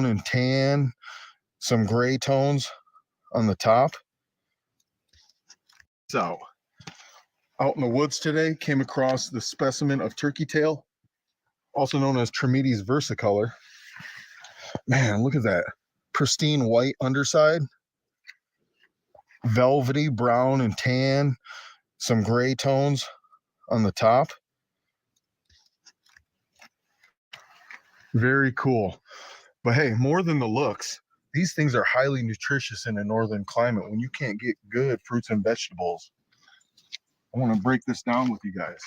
and tan, some gray tones on the top. So out in the woods today, came across the specimen of turkey tail, also known as Trametes versicolor. Man, look at that. Pristine white underside, velvety brown and tan, some gray tones on the top. Very cool. But hey, more than the looks, these things are highly nutritious in a northern climate when you can't get good fruits and vegetables. I want to break this down with you guys.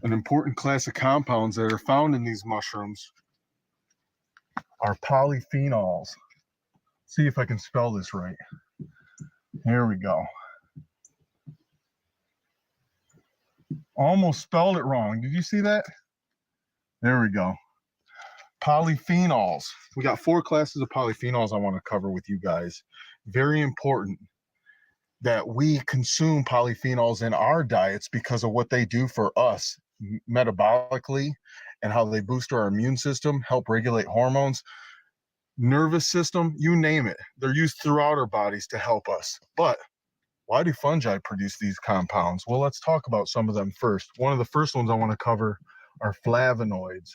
An important class of compounds that are found in these mushrooms are polyphenols. See if I can spell this right. Here we go. Almost spelled it wrong. Did you see that? There we go. Polyphenols. We got 4 classes of polyphenols I want to cover with you guys. Very important that we consume polyphenols in our diets because of what they do for us metabolically and how they boost our immune system, help regulate hormones, nervous system, you name it. They're used throughout our bodies to help us. But why do fungi produce these compounds? Well, let's talk about some of them first. One of the first ones I want to cover are flavonoids.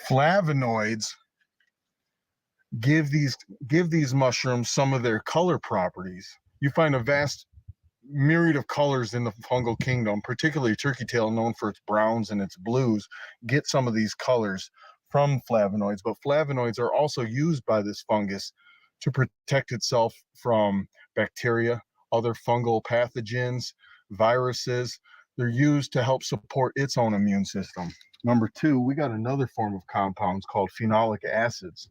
Flavonoids give these mushrooms some of their color properties. You find a vast myriad of colors in the fungal kingdom, particularly turkey tail, known for its browns and its blues, get some of these colors from flavonoids. But flavonoids are also used by this fungus to protect itself from bacteria, other fungal pathogens, viruses. They're used to help support its own immune system. Number 2, we got another form of compounds called phenolic acids.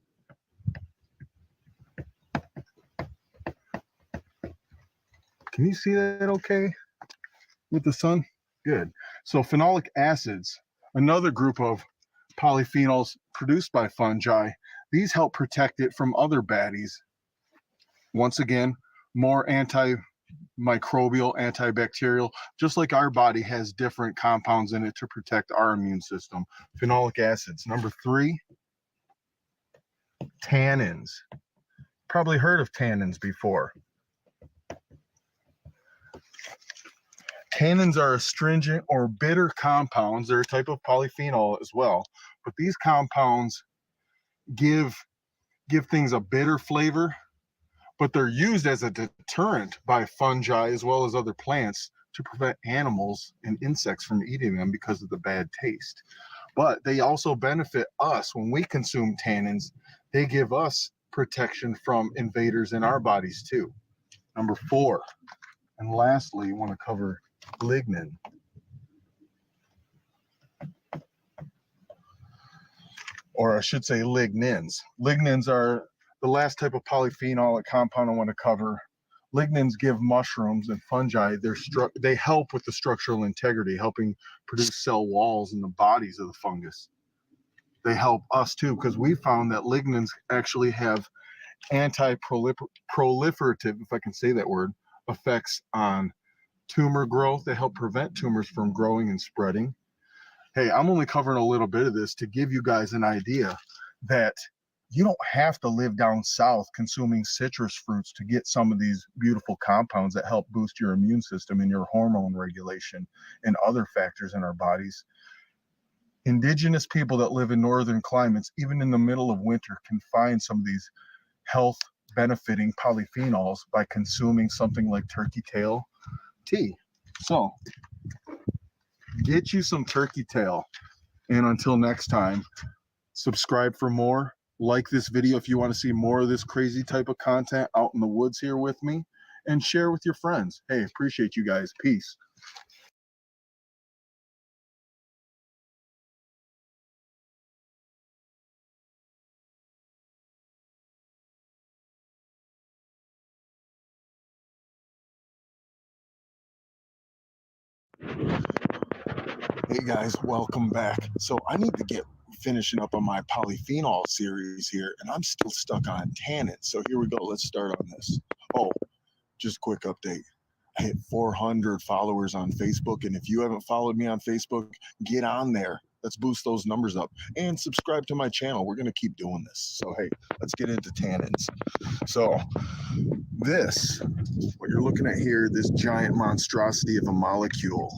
Can you see that okay with the sun? Good. So phenolic acids, another group of polyphenols produced by fungi. These help protect it from other baddies. Once again, more antimicrobial, antibacterial, just like our body has different compounds in it to protect our immune system. Phenolic acids. Number 3, tannins. Probably heard of tannins before. Tannins are astringent or bitter compounds. They're a type of polyphenol as well. But these compounds give things a bitter flavor, but they're used as a deterrent by fungi as well as other plants to prevent animals and insects from eating them because of the bad taste. But they also benefit us when we consume tannins. They give us protection from invaders in our bodies too. Number 4, and lastly, you want to cover lignin. Or I should say lignins. Lignins are the last type of polyphenolic compound I want to cover. Lignins give mushrooms and fungi, they help with the structural integrity, helping produce cell walls in the bodies of the fungus. They help us too, because we found that lignins actually have anti-proliferative, if I can say that word, effects on tumor growth. They help prevent tumors from growing and spreading. Hey, I'm only covering a little bit of this to give you guys an idea that you don't have to live down south consuming citrus fruits to get some of these beautiful compounds that help boost your immune system and your hormone regulation and other factors in our bodies. Indigenous people that live in northern climates, even in the middle of winter, can find some of these health benefiting polyphenols by consuming something like turkey tail tea. So get you some turkey tail, and until next time, subscribe for more. Like this video if you want to see more of this crazy type of content out in the woods here with me, and share with your friends. Hey, appreciate you guys. Peace. Hey guys, welcome back. So I need to get finishing up on my polyphenol series here, and I'm still stuck on tannins. So here we go. Let's start on this. Oh, just a quick update. hit 400 followers on Facebook. And if you haven't followed me on Facebook, get on there. Let's boost those numbers up and subscribe to my channel. We're going to keep doing this. So, hey, let's get into tannins. So this, what you're looking at here, this giant monstrosity of a molecule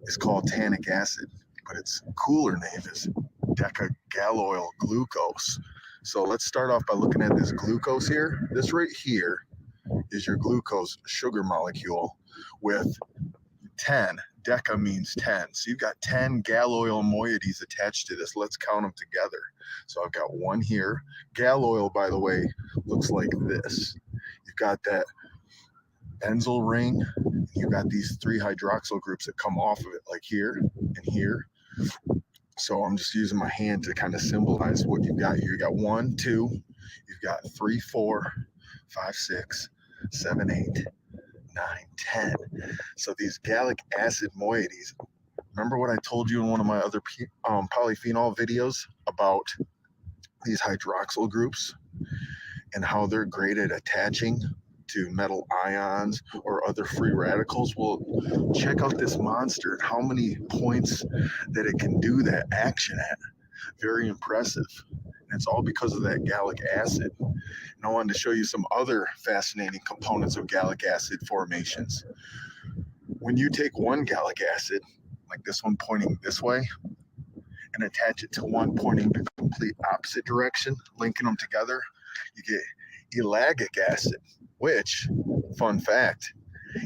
is called tannic acid, but its cooler name is decagalloyl glucose. So let's start off by looking at this glucose here. This right here is your glucose sugar molecule with 10. Deca means 10. So you've got 10 galloyl moieties attached to this. Let's count them together. So I've got one here. Galloyl, by the way, looks like this. You've got that benzyl ring. You've got these 3 hydroxyl groups that come off of it, like here and here. So I'm just using my hand to kind of symbolize what you've got here. You got 1, 2, you've got 3, 4, 5, 6, 7, 8, 9, 10. So these gallic acid moieties, remember what I told you in one of my other polyphenol videos about these hydroxyl groups and how they're great at attaching to metal ions or other free radicals? Well, check out this monster and how many points that it can do that action at. Very impressive. And it's all because of that gallic acid. And I wanted to show you some other fascinating components of gallic acid formations. When you take one gallic acid, like this one pointing this way, and attach it to one pointing the complete opposite direction, linking them together, you get elagic acid, which, fun fact,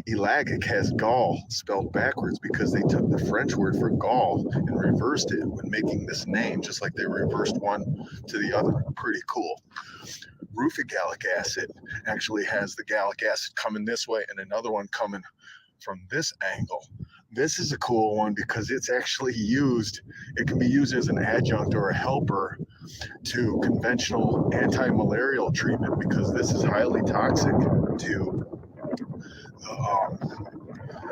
elagic has gall spelled backwards because they took the French word for gall and reversed it when making this name, just like they reversed one to the other. Pretty cool. Ruficgallic acid actually has the gallic acid coming this way and another one coming from this angle. This is a cool one because it's actually used, it can be used as an adjunct or a helper to conventional anti-malarial treatment because this is highly toxic to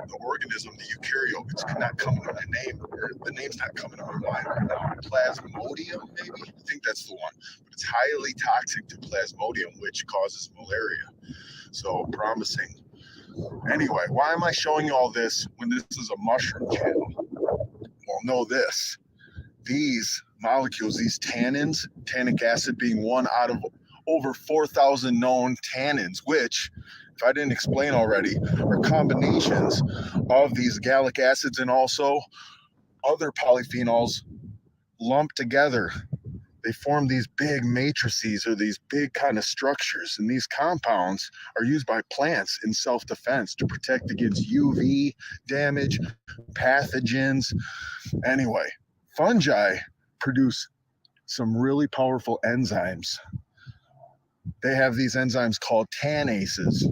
the organism, the eukaryote. It's not coming on the name, or the name's not coming on mine right now. Plasmodium, maybe? I think that's the one. But it's highly toxic to Plasmodium, which causes malaria. So promising. Anyway, why am I showing you all this when this is a mushroom channel? Well, know this. These molecules, these tannins, tannic acid being one out of over 4,000 known tannins, which, if I didn't explain already, are combinations of these gallic acids and also other polyphenols lumped together. They form these big matrices or these big kind of structures, and these compounds are used by plants in self-defense to protect against UV damage, pathogens. Anyway, fungi produce some really powerful enzymes. They have these enzymes called tannases.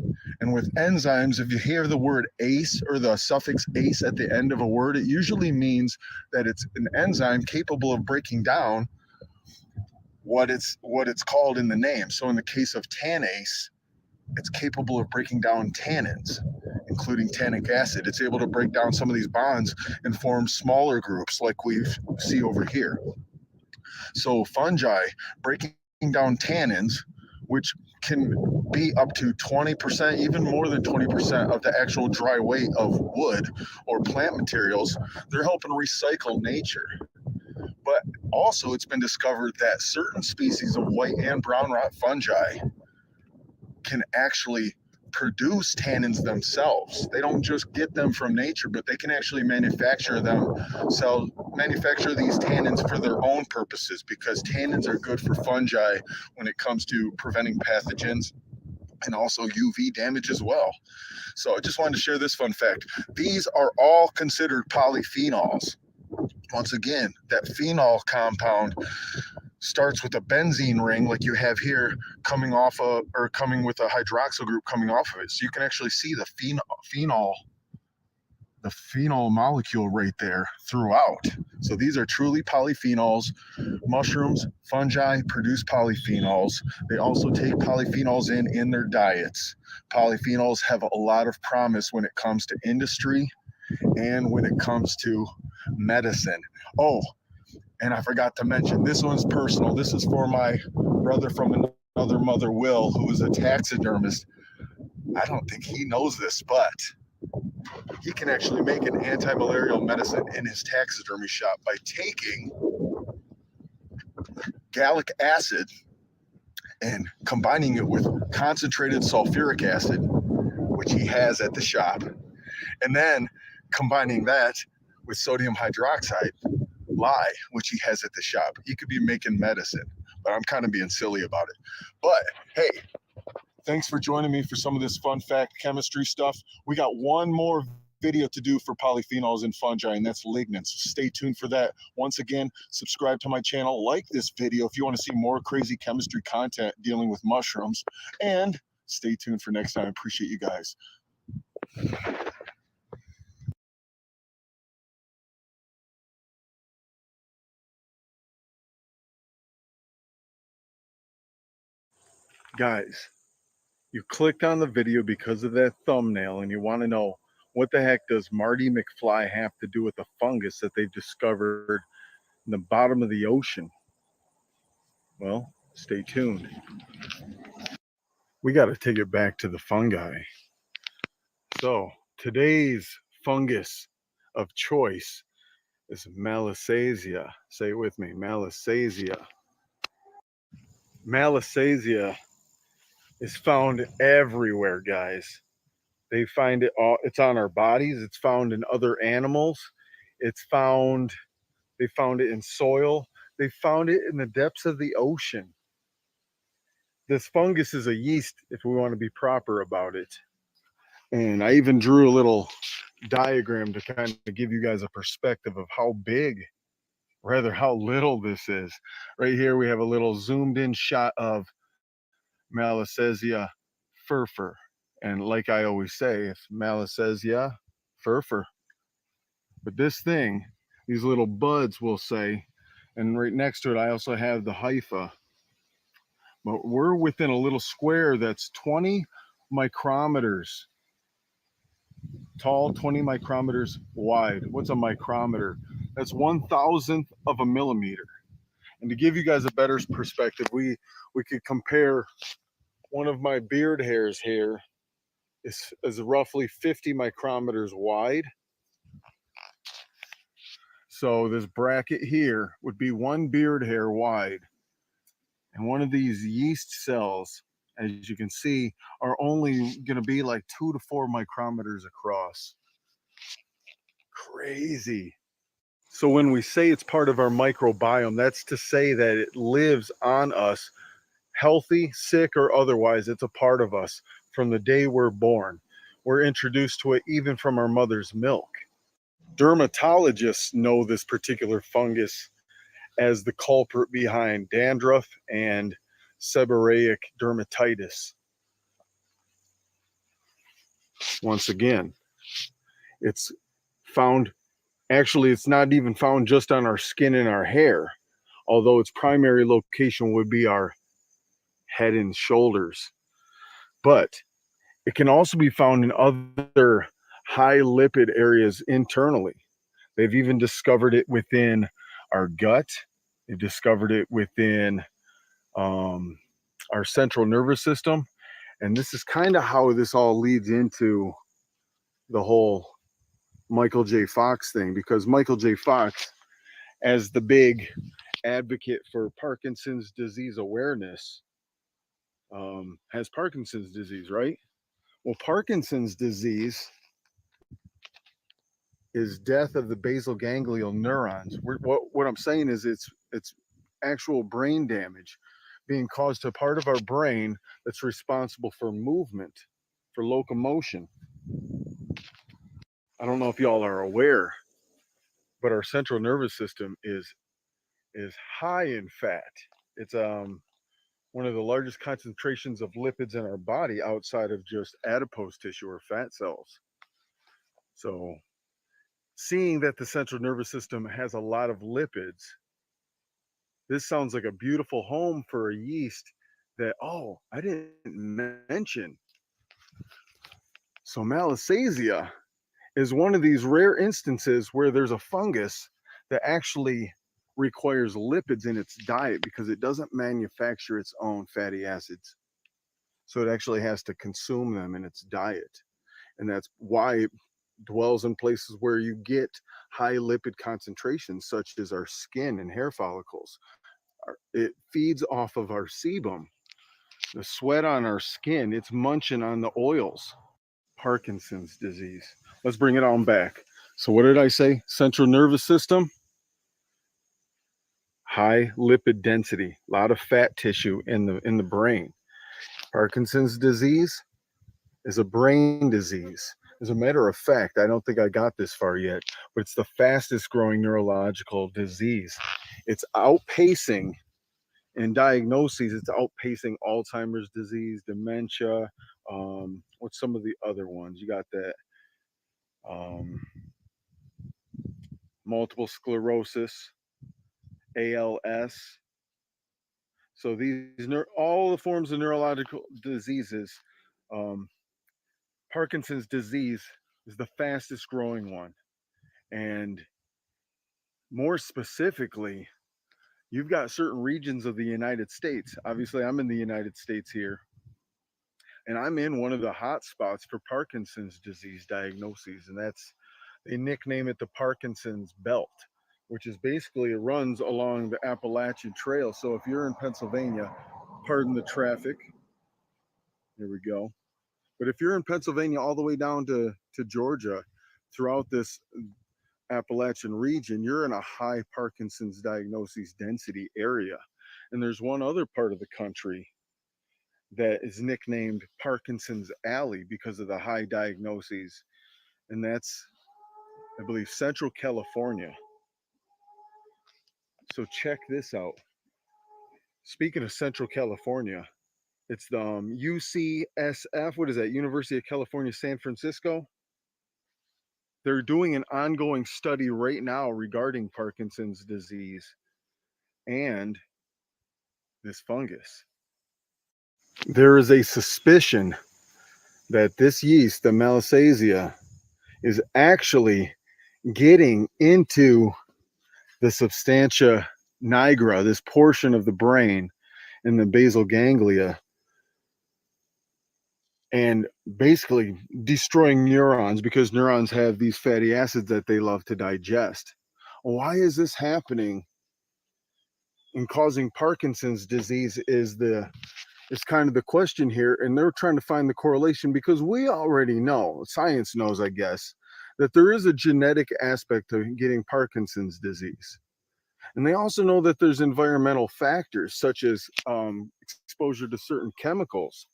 And with enzymes, if you hear the word ace or the suffix ace at the end of a word, it usually means that it's an enzyme capable of breaking down what it's called in the name. So in the case of tannase, it's capable of breaking down tannins, including tannic acid. It's able to break down some of these bonds and form smaller groups like we see over here. So fungi breaking down tannins, which can be up to 20%, even more than 20% of the actual dry weight of wood or plant materials, they're helping recycle nature. But also it's been discovered that certain species of white and brown rot fungi can actually produce tannins themselves. They don't just get them from nature, but they can actually manufacture them, manufacture these tannins for their own purposes, because tannins are good for fungi when it comes to preventing pathogens and also UV damage as well. So I just wanted to share this fun fact. These are all considered polyphenols. Once again, that phenol compound starts with a benzene ring like you have here coming off of, or coming with a hydroxyl group coming off of it. So you can actually see the phenol molecule right there throughout. So these are truly polyphenols. Mushrooms, fungi produce polyphenols. They also take polyphenols in their diets. Polyphenols have a lot of promise when it comes to industry and when it comes to medicine. Oh, and I forgot to mention, this one's personal. This is for my brother from another mother, Will, who is a taxidermist. I don't think he knows this, but he can actually make an anti-malarial medicine in his taxidermy shop by taking gallic acid and combining it with concentrated sulfuric acid, which he has at the shop, and then combining that with sodium hydroxide lye, which he has at the shop. He could be making medicine, but I'm kind of being silly about it. But hey, thanks for joining me for some of this fun fact chemistry stuff. We got one more video to do for polyphenols and fungi, and that's lignans. So stay tuned for that. Once again, subscribe to my channel, like this video if you want to see more crazy chemistry content dealing with mushrooms, and stay tuned for next time. I appreciate you guys. Guys, you clicked on the video because of that thumbnail and you want to know what the heck does Marty McFly have to do with the fungus that they've discovered in the bottom of the ocean? Well, stay tuned. We got to take it back to the fungi. So today's fungus of choice is Malassezia. Say it with me, Malassezia. Malassezia is found everywhere, guys. They find it all. It's on our bodies. It's found in other animals. They found it in soil. They found it in the depths of the ocean. This fungus is a yeast, if we want to be proper about it. And I even drew a little diagram to kind of give you guys a perspective of how big, rather how little this is. Right here we have a little zoomed in shot of Malassezia furfur. And like I always say, it's Malassezia furfur. But this thing, these little buds will say, and right next to it I also have the hypha. But we're within a little square that's 20 micrometers tall, 20 micrometers wide. What's a micrometer? That's 1,000th of a millimeter. And to give you guys a better perspective, we could compare one of my beard hairs here is roughly 50 micrometers wide. So this bracket here would be one beard hair wide. And one of these yeast cells, as you can see, are only going to be like 2 to 4 micrometers across. Crazy. So when we say it's part of our microbiome, that's to say that it lives on us, healthy, sick, or otherwise. It's a part of us from the day we're born. We're introduced to it even from our mother's milk. Dermatologists know this particular fungus as the culprit behind dandruff and seborrheic dermatitis. Once again, it's found, actually it's not even found just on our skin and our hair, although its primary location would be our head and shoulders. But it can also be found in other high lipid areas internally. They've even discovered it within our gut. They've discovered it within our central nervous system. And this is kind of how this all leads into the whole Michael J. Fox thing, because Michael J. Fox, as the big advocate for Parkinson's disease awareness, has Parkinson's disease, right? Well, Parkinson's disease is death of the basal ganglion neurons. What I'm saying is it's actual brain damage being caused to a part of our brain that's responsible for movement, for locomotion. I don't know if y'all are aware, but our central nervous system is high in fat. It's one of the largest concentrations of lipids in our body outside of just adipose tissue or fat cells. So seeing that the central nervous system has a lot of lipids, this sounds like a beautiful home for a yeast that, oh, I didn't mention. So Malassezia is one of these rare instances where there's a fungus that actually requires lipids in its diet because it doesn't manufacture its own fatty acids. So it actually has to consume them in its diet. And that's why it dwells in places where you get high lipid concentrations, such as our skin and hair follicles. It feeds off of our sebum, the sweat on our skin. It's munching on the oils. Parkinson's disease. Let's bring it on back. So what did I say? Central nervous system, high lipid density, a lot of fat tissue in the brain. Parkinson's disease is a brain disease. As a matter of fact, I don't think I got this far yet, but it's the fastest growing neurological disease. It's outpacing in diagnoses, it's outpacing Alzheimer's disease, dementia. What's some of the other ones? You got that multiple sclerosis, ALS. So all the forms of neurological diseases, Parkinson's disease is the fastest growing one. And more specifically, you've got certain regions of the United States. Obviously, I'm in the United States here, and I'm in one of the hot spots for Parkinson's disease diagnoses, and they nickname it the Parkinson's Belt, which is basically, it runs along the Appalachian Trail. So if you're in Pennsylvania, pardon the traffic, here we go. But if you're in Pennsylvania all the way down to Georgia, throughout this Appalachian region, you're in a high Parkinson's diagnosis density area. And there's one other part of the country that is nicknamed Parkinson's Alley because of the high diagnoses. And that's, I believe, Central California. So check this out. Speaking of Central California, it's the UCSF, what is that? University of California, San Francisco. They're doing an ongoing study right now regarding Parkinson's disease and this fungus. There is a suspicion that this yeast, the Malassezia, is actually getting into the substantia nigra, this portion of the brain in the basal ganglia, and basically destroying neurons, because neurons have these fatty acids that they love to digest. Why is this happening and causing Parkinson's disease is kind of the question here. And they're trying to find the correlation, because we already know, science knows, I guess, that there is a genetic aspect to getting Parkinson's disease. And they also know that there's environmental factors such as exposure to certain chemicals,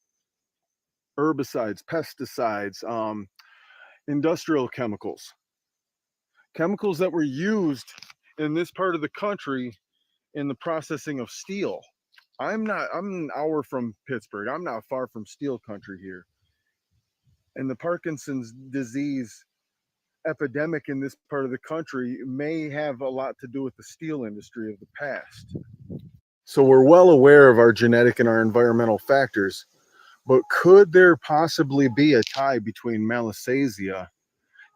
herbicides, pesticides, industrial chemicals that were used in this part of the country in the processing of steel. I'm an hour from Pittsburgh. I'm not far from steel country here. And the Parkinson's disease epidemic in this part of the country may have a lot to do with the steel industry of the past. So we're well aware of our genetic and our environmental factors, but could there possibly be a tie between Malassezia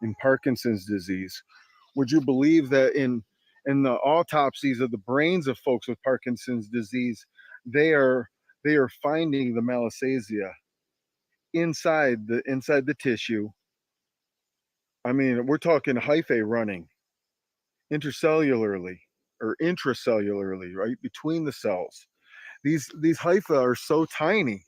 and Parkinson's disease? Would you believe that in the autopsies of the brains of folks with Parkinson's disease, they are finding the Malassezia inside the tissue? I mean, we're talking hyphae running intercellularly or intracellularly, right between the cells. These hyphae are so tiny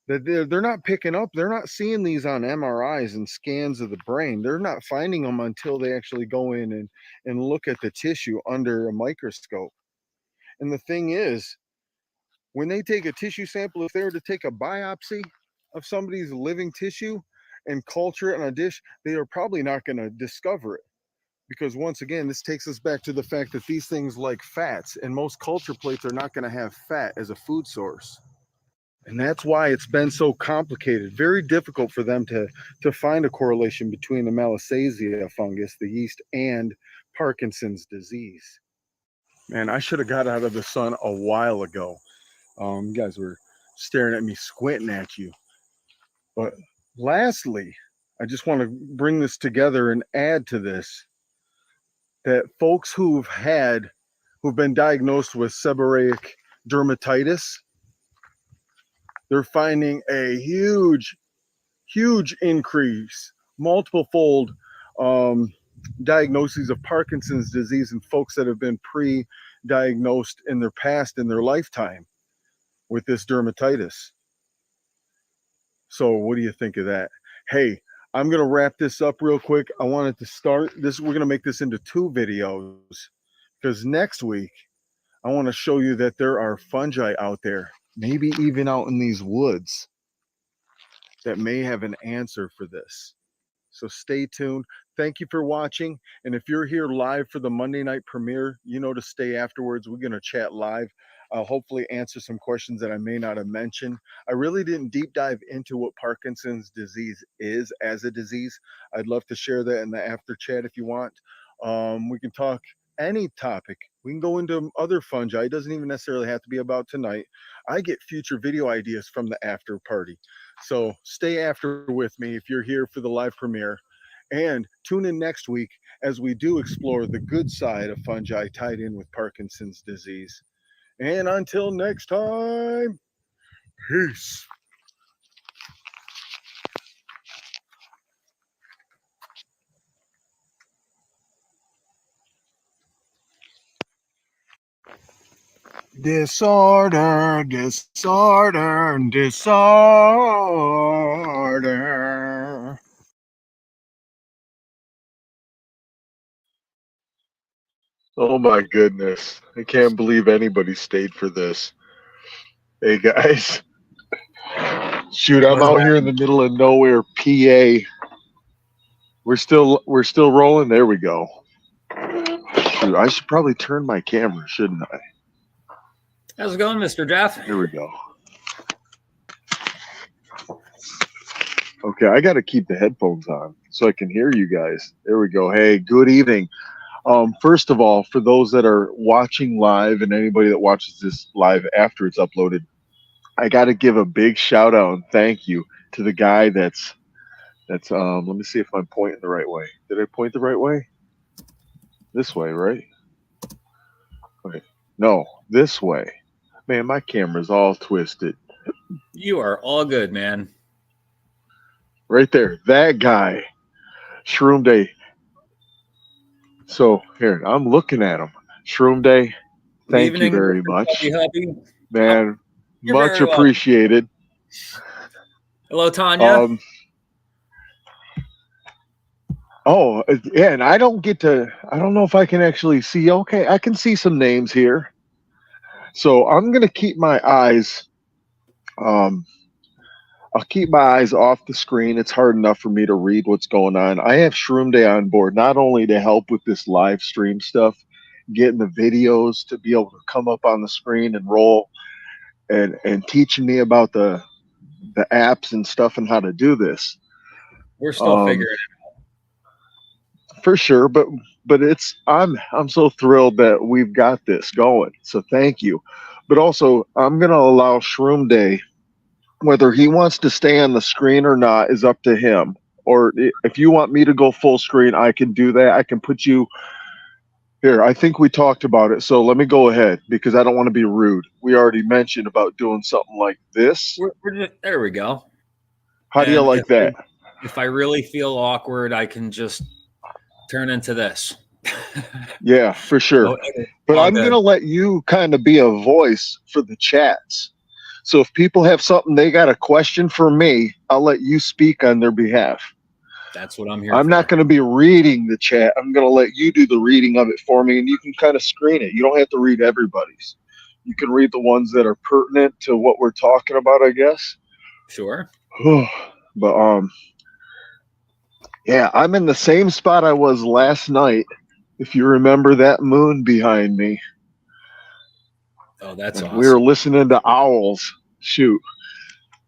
that they're not picking up, they're not seeing these on MRIs and scans of the brain. They're not finding them until they actually go in and look at the tissue under a microscope. And the thing is, when they take a tissue sample, if they were to take a biopsy of somebody's living tissue and culture it on a dish, they are probably not going to discover it. Because once again, this takes us back to the fact that these things like fats, and most culture plates are not going to have fat as a food source. And that's why it's been so complicated, very difficult for them to find a correlation between the Malassezia fungus, the yeast, and Parkinson's disease. Man, I should have got out of the sun a while ago. You guys were staring at me, squinting at you. But lastly, I just want to bring this together and add to this that folks who've been diagnosed with seborrheic dermatitis, they're finding a huge increase, multiple fold diagnoses of Parkinson's disease in folks that have been pre-diagnosed in their past, in their lifetime, with this dermatitis. So what do you think of that? Hey, I'm going to wrap this up real quick. I wanted to start this. We're going to make this into 2 videos, because next week I want to show you that there are fungi out there, maybe even out in these woods, that may have an answer for this. So stay tuned. Thank you for watching. And if you're here live for the Monday night premiere, you know to stay afterwards. We're going to chat live. I'll hopefully answer some questions that I may not have mentioned. I really didn't deep dive into what Parkinson's disease is as a disease. I'd love to share that in the after chat if you want. We can talk any topic. We can go into other fungi. It doesn't even necessarily have to be about tonight. I get future video ideas from the after party. So stay after with me if you're here for the live premiere. And tune in next week as we do explore the good side of fungi tied in with Parkinson's disease. And until next time, peace. Disorder, disorder, disorder. Oh my goodness. I can't believe anybody stayed for this. Hey guys. Shoot, I'm out here in the middle of nowhere, PA. We're still rolling. There we go. Shoot, I should probably turn my camera, shouldn't I? How's it going, Mr. Jeff? Here we go. Okay, I got to keep the headphones on so I can hear you guys. There we go. Hey, good evening. First of all, for those that are watching live and anybody that watches this live after it's uploaded, I got to give a big shout out and thank you to the guy that's let me see if I'm pointing the right way. Did I point the right way? This way, right? Okay. No, this way. Man, my camera's all twisted. You are all good, man. Right there. That guy. Shroom Day. So here, I'm looking at him. Shroom Day, thank you very much. Hubby. Man, much appreciated. Hello, Tanya. Oh, yeah, and I don't know if I can actually see. Okay, I can see some names here. So I'm going to keep my eyes, I'll keep my eyes off the screen. It's hard enough for me to read what's going on. I have Shroom Day on board, not only to help with this live stream stuff, getting the videos to be able to come up on the screen and roll, and teaching me about the apps and stuff and how to do this. We're still figuring it out. For sure, but I'm so thrilled that we've got this going. So thank you. But also, I'm going to allow Shroom Day, whether he wants to stay on the screen or not is up to him. Or if you want me to go full screen, I can do that. I can put you here. I think we talked about it. So let me go ahead because I don't want to be rude. We already mentioned about doing something like this. There we go. How do you like that? If I really feel awkward, I can just turn into this. Yeah, for sure. But I'm going to let you kind of be a voice for the chats. So if people have something they got a question for me, I'll let you speak on their behalf. That's what I'm here I'm not going to be reading the chat. I'm going to let you do the reading of it for me, and you can kind of screen it. You don't have to read everybody's. You can read the ones that are pertinent to what we're talking about, I guess. Sure. But yeah, I'm in the same spot I was last night. If you remember that moon behind me. Oh, that's awesome. We were listening to owls. Shoot.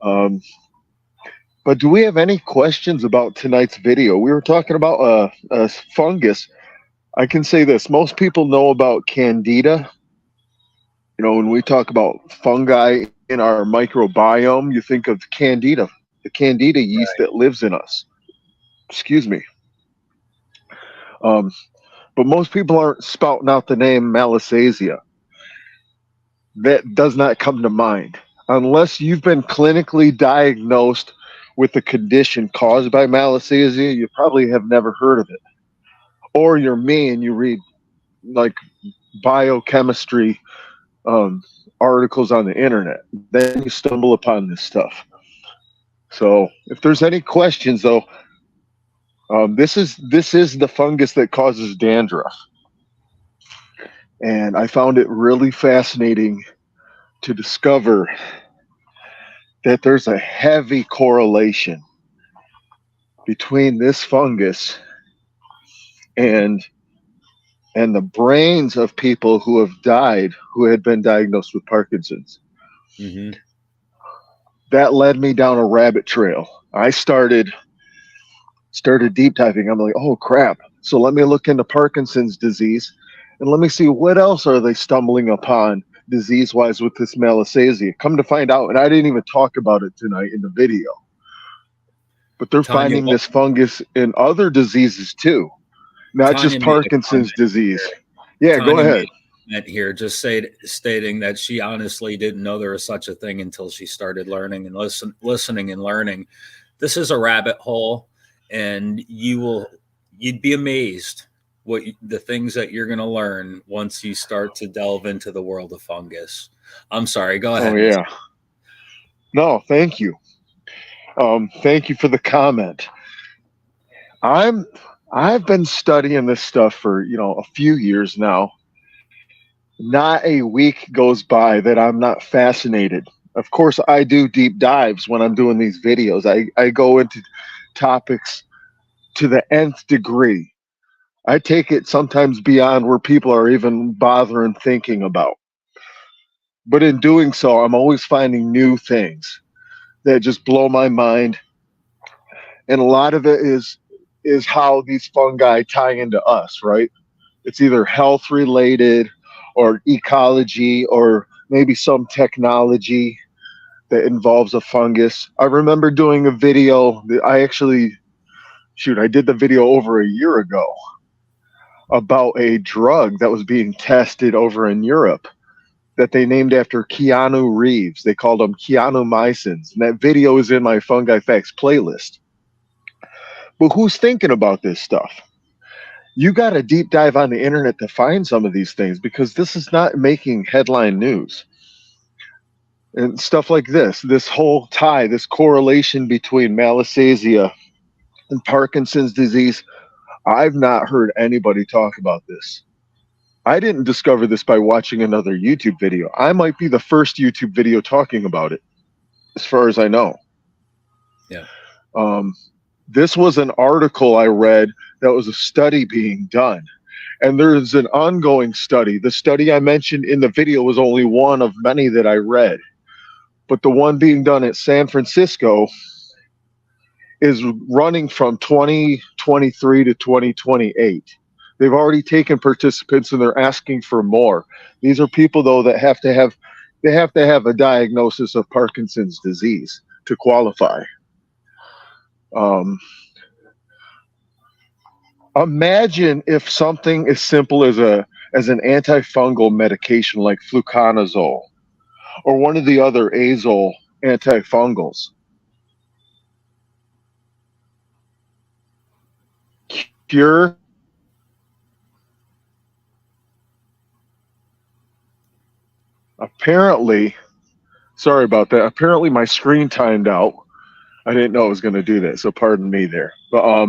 But do we have any questions about tonight's video? We were talking about a fungus. I can say this. Most people know about Candida. You know, when we talk about fungi in our microbiome, you think of Candida, the Candida yeast that lives in us. Excuse me. But most people aren't spouting out the name Malassezia. That does not come to mind. unless you've been clinically diagnosed with a condition caused by malassezia, you probably have never heard of it. Or you're me and you read like biochemistry um, articles on the internet. Then you stumble upon this stuff. So if there's any questions, though, this is the fungus that causes dandruff, and I found it really fascinating to discover that there's a heavy correlation between this fungus and the brains of people who have died who had been diagnosed with Parkinson's. Mm-hmm. That led me down a rabbit trail. I started deep diving. I'm like, oh crap. So let me look into Parkinson's disease and let me see what else are they stumbling upon disease-wise with this malassezia. Come to find out, and I didn't even talk about it tonight in the video, but they're Tanya, finding this fungus in other diseases too, not Tanya just Parkinson's disease. Yeah, Tanya go ahead. Here, just stating that she honestly didn't know there was such a thing until she started learning and listening and learning. This is a rabbit hole, and you'd be amazed the things that you're going to learn once you start to delve into the world of fungus. I'm sorry, go ahead. Oh yeah. No, thank you. Thank you for the comment. I've been studying this stuff for, a few years now. Not a week goes by that I'm not fascinated. Of course, I do deep dives when I'm doing these videos. I go into topics to the nth degree. I take it sometimes beyond where people are even bothering thinking about. But in doing so, I'm always finding new things that just blow my mind. And a lot of it is how these fungi tie into us, right? It's either health related or ecology or maybe some technology that involves a fungus. I remember doing a video that I did the video over a year ago about a drug that was being tested over in Europe that they named after Keanu Reeves. They called them Keanu-mycins. And that video is in my Fungi Facts playlist. But who's thinking about this stuff? You got to deep dive on the internet to find some of these things, because this is not making headline news. And stuff like this whole tie, this correlation between malassezia and Parkinson's disease, I've not heard anybody talk about this. I didn't discover this by watching another YouTube video. I might be the first YouTube video talking about it, as far as I know. Yeah. This was an article I read that was a study being done. And there's an ongoing study. The study I mentioned in the video was only one of many that I read. But the one being done at San Francisco is running from 2023 to 2028. They've already taken participants and they're asking for more. These are people, though, that have to have a diagnosis of Parkinson's disease to qualify. Imagine if something as simple as an antifungal medication like fluconazole or one of the other azole antifungals cure apparently, sorry about that. Apparently my screen timed out. I didn't know it was going to do that, so pardon me there. But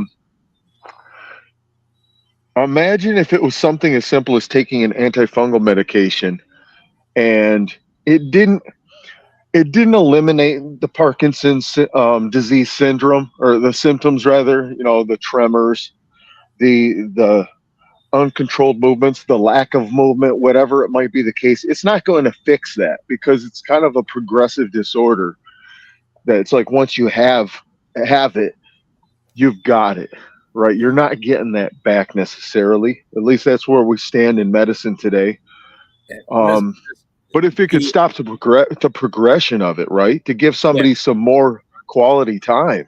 imagine if it was something as simple as taking an antifungal medication and it didn't eliminate the Parkinson's disease syndrome, or the symptoms rather, the tremors, the uncontrolled movements, the lack of movement, whatever it might be the case. It's not going to fix that, because it's kind of a progressive disorder that it's like once you have it, you've got it, right? You're not getting that back necessarily. At least that's where we stand in medicine today. But if it could stop the progression of it, right, to give somebody some more quality time.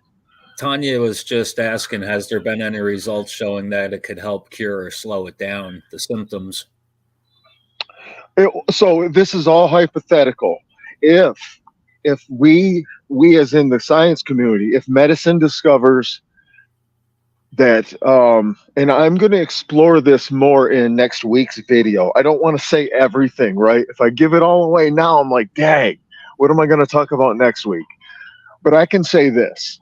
Tanya was just asking, has there been any results showing that it could help cure or slow it down, the symptoms? So this is all hypothetical. If if we as in the science community, if medicine discovers that, and I'm going to explore this more in next week's video. I don't want to say everything, right? If I give it all away now, I'm like, dang, what am I going to talk about next week? But I can say this.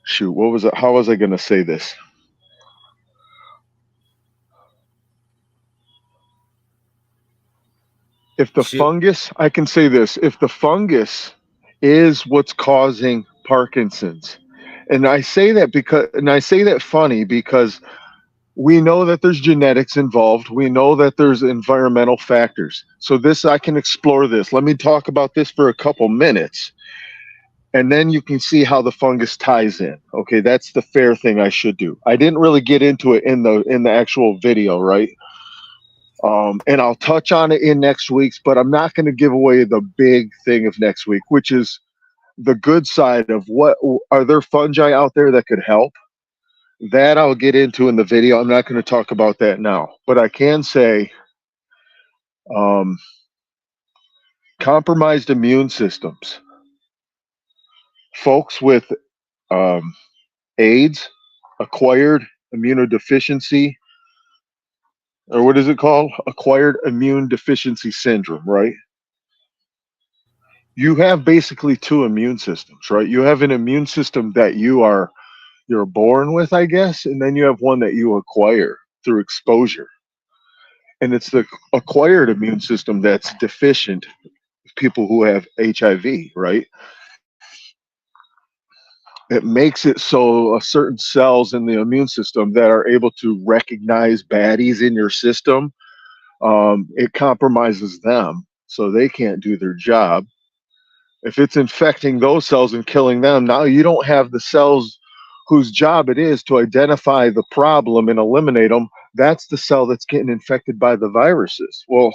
Shoot, what was it? How was I going to say this? If the fungus, I can say this, if the fungus is what's causing Parkinson's, and I say that funny because we know that there's genetics involved. We know that there's environmental factors. So this, I can explore this. Let me talk about this for a couple minutes, and then you can see how the fungus ties in. Okay, that's the fair thing I should do. I didn't really get into it in the actual video, right? And I'll touch on it in next week's, but I'm not going to give away the big thing of next week, which is the good side of what are there fungi out there that could help. That I'll get into in the video. I'm not going to talk about that now, but I can say compromised immune systems, folks with AIDS, acquired immunodeficiency, or what is it called? Acquired immune deficiency syndrome, right? You have basically two immune systems, right? You have an immune system that you're born with, I guess, and then you have one that you acquire through exposure. And it's the acquired immune system that's deficient with people who have HIV, right? It makes it so certain cells in the immune system that are able to recognize baddies in your system, it compromises them so they can't do their job. If it's infecting those cells and killing them, now you don't have the cells whose job it is to identify the problem and eliminate them. That's the cell that's getting infected by the viruses. Well,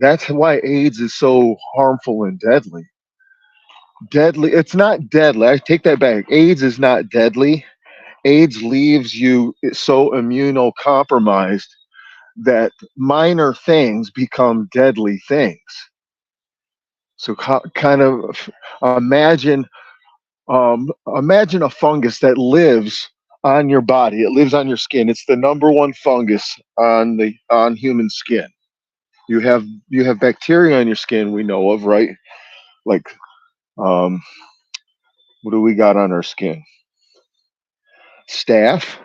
that's why AIDS is so harmful and deadly. Deadly. It's not deadly. I take that back. AIDS is not deadly. AIDS leaves you so immunocompromised that minor things become deadly things. So kind of imagine a fungus that lives on your body. It lives on your skin. It's the number one fungus on human skin. You have bacteria on your skin we know of, right? Like what do we got on our skin? Staph.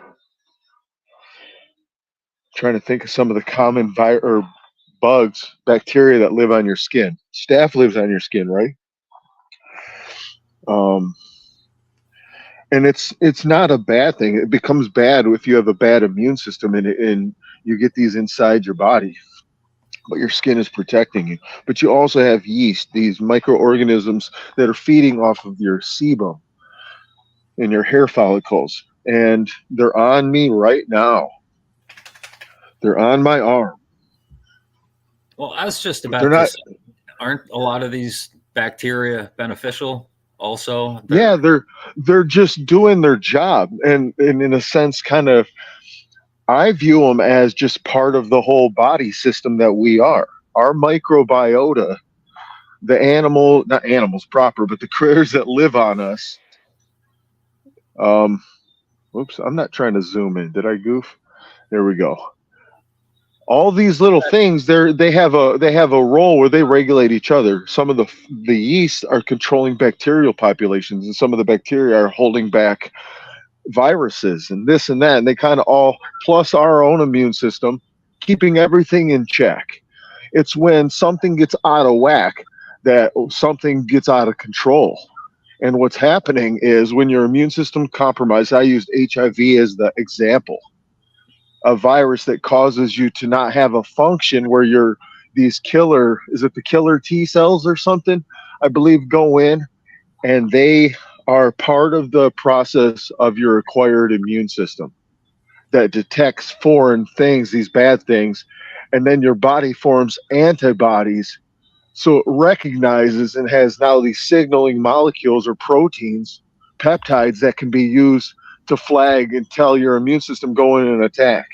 Trying to think of some of the common bugs, bacteria that live on your skin. Staph lives on your skin, right? And it's not a bad thing. It becomes bad if you have a bad immune system and you get these inside your body, but your skin is protecting you. But you also have yeast, these microorganisms that are feeding off of your sebum and your hair follicles, and they're on me right now. They're on my arm. Well, I was just about to say, aren't a lot of these bacteria beneficial also? Yeah, they're just doing their job, and in a sense, kind of, I view them as just part of the whole body system that we are. Our microbiota, not animals proper, but the critters that live on us. Whoops, I'm not trying to zoom in. Did I goof? There we go. All these little things, they have a role where they regulate each other. Some of the yeast are controlling bacterial populations, and some of the bacteria are holding back viruses and this and that. And they kind of all, plus our own immune system, keeping everything in check. It's when something gets out of whack that something gets out of control. And what's happening is when your immune system compromised, I used HIV as the example. A virus that causes you to not have a function where these killer, is it the killer T cells or something, I believe, go in, and they are part of the process of your acquired immune system that detects foreign things, these bad things, and then your body forms antibodies. So it recognizes and has now these signaling molecules or proteins, peptides that can be used to flag and tell your immune system go in and attack.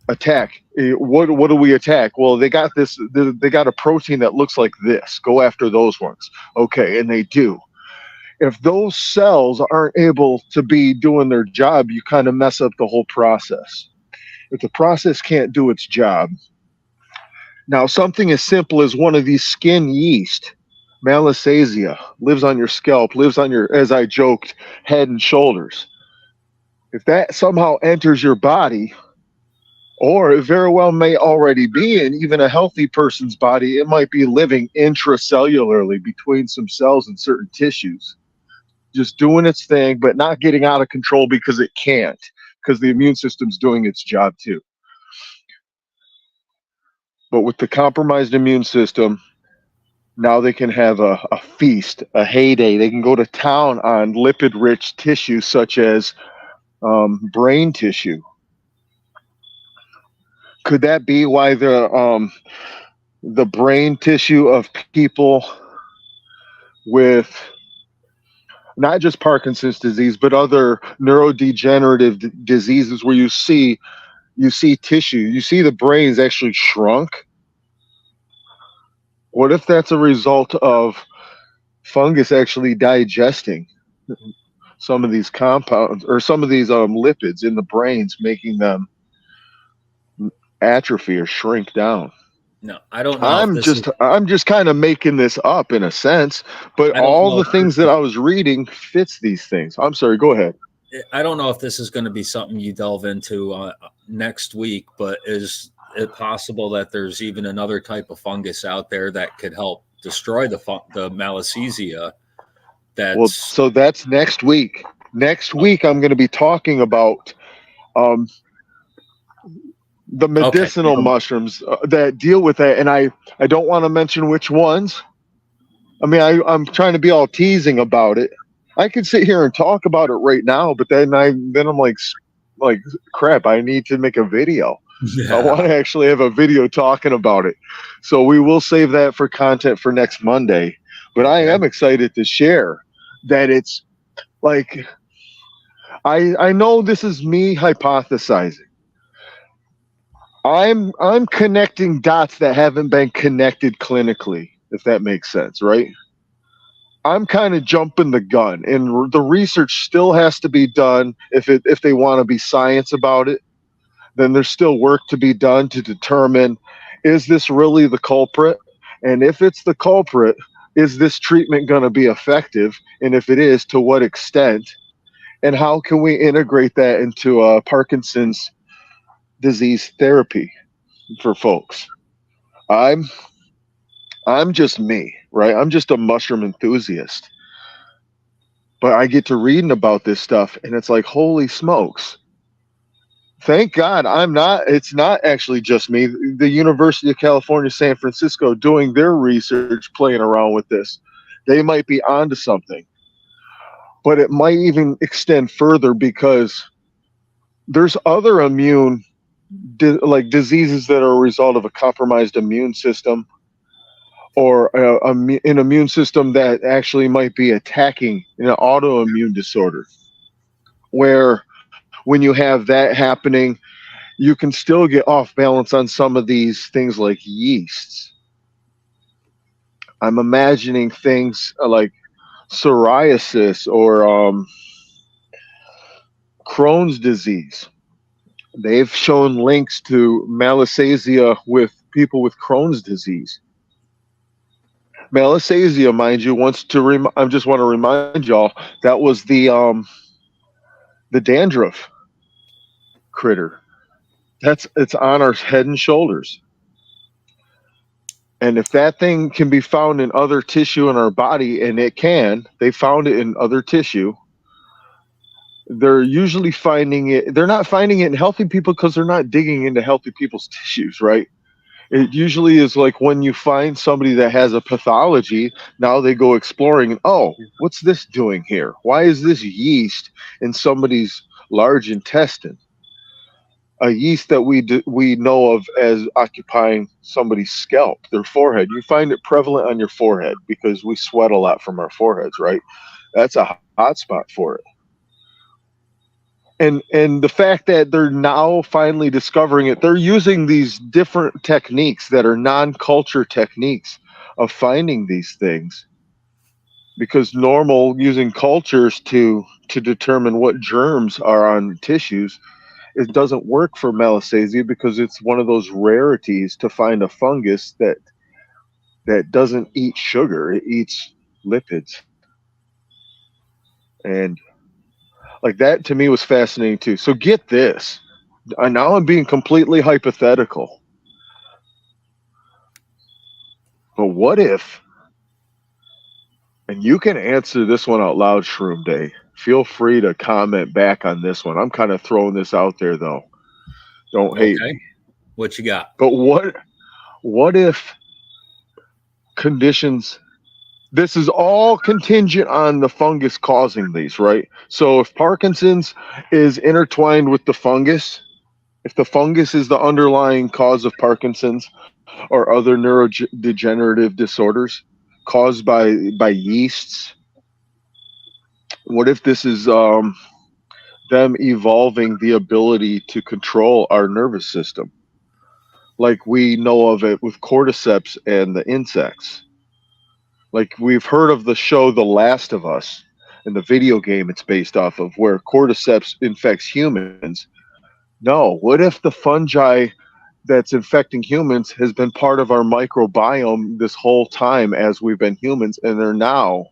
attack. What do we attack? Well, they got this. They got a protein that looks like this. Go after those ones. Okay, and they do. If those cells aren't able to be doing their job, you kind of mess up the whole process. If the process can't do its job, now something as simple as one of these skin yeast, Malassezia, lives on your scalp, lives on your, as I joked, head and shoulders. If that somehow enters your body, or it very well may already be in even a healthy person's body, it might be living intracellularly between some cells and certain tissues, just doing its thing, but not getting out of control because it can't, because the immune system's doing its job too. But with the compromised immune system, now they can have a feast, a heyday. They can go to town on lipid rich tissue such as brain tissue. Could that be why the brain tissue of people with not just Parkinson's disease, but other neurodegenerative diseases where you see tissue, you see the brain's actually shrunk? What if that's a result of fungus actually digesting some of these compounds or some of these lipids in the brains, making them atrophy or shrink down? No, I don't know if this is. I'm just kind of making this up in a sense, but I don't all know the if things this that I was reading fits these things. I'm sorry, go ahead. I don't know if this is going to be something you delve into next week, but is it possible that there's even another type of fungus out there that could help destroy the Malassezia? Well, so that's next week. Next week, I'm going to be talking about the medicinal mushrooms that deal with that, and I don't want to mention which ones. I mean, I'm trying to be all teasing about it. I could sit here and talk about it right now, but then I'm like crap. I need to make a video. Yeah. I want to actually have a video talking about it. So we will save that for content for next Monday. But I am excited to share that it's like I know this is me hypothesizing. I'm connecting dots that haven't been connected clinically, if that makes sense, right? I'm kind of jumping the gun, and the research still has to be done. If they want to be science about it, then there's still work to be done to determine, is this really the culprit? And if it's the culprit, is this treatment going to be effective? And if it is, to what extent? And how can we integrate that into Parkinson's disease therapy for folks? I'm just me, right? I'm just a mushroom enthusiast. But I get to reading about this stuff, and it's like, holy smokes. Thank God it's not actually just me. The University of California, San Francisco, doing their research, playing around with this. They might be onto something. But it might even extend further because there's other diseases that are a result of a compromised immune system, or an immune system that actually might be attacking an autoimmune disorder, where when you have that happening, you can still get off balance on some of these things like yeasts. I'm imagining things like psoriasis or Crohn's disease. They've shown links to Malassezia with people with Crohn's disease. Malassezia, mind you, I just want to remind y'all, that was the dandruff critter. It's on our head and shoulders. And if that thing can be found in other tissue in our body, and they found it in other tissue, they're usually finding it. They're not finding it in healthy people because they're not digging into healthy people's tissues, right? It usually is like when you find somebody that has a pathology, now they go exploring, and oh, what's this doing here? Why is this yeast in somebody's large intestine? A yeast that we know of as occupying somebody's scalp, their forehead. You find it prevalent on your forehead because we sweat a lot from our foreheads, right? That's a hot spot for it. And the fact that they're now finally discovering it, they're using these different techniques that are non-culture techniques of finding these things, because normal using cultures to determine what germs are on tissues, it doesn't work for Malassezia because it's one of those rarities to find a fungus that doesn't eat sugar, it eats lipids. And like that to me was fascinating too. So get this. Now I'm being completely hypothetical. But what if, and you can answer this one out loud, Shroom Day. Feel free to comment back on this one. I'm kind of throwing this out there though. Don't hate Okay. me. What you got? But what if conditions, this is all contingent on the fungus causing these, right? So if Parkinson's is intertwined with the fungus, if the fungus is the underlying cause of Parkinson's or other neurodegenerative disorders caused by yeasts, what if this is them evolving the ability to control our nervous system, like we know of it with cordyceps and the insects? Like we've heard of the show The Last of Us and the video game it's based off of, where cordyceps infects humans. No, what if the fungi that's infecting humans has been part of our microbiome this whole time as we've been humans, and they're now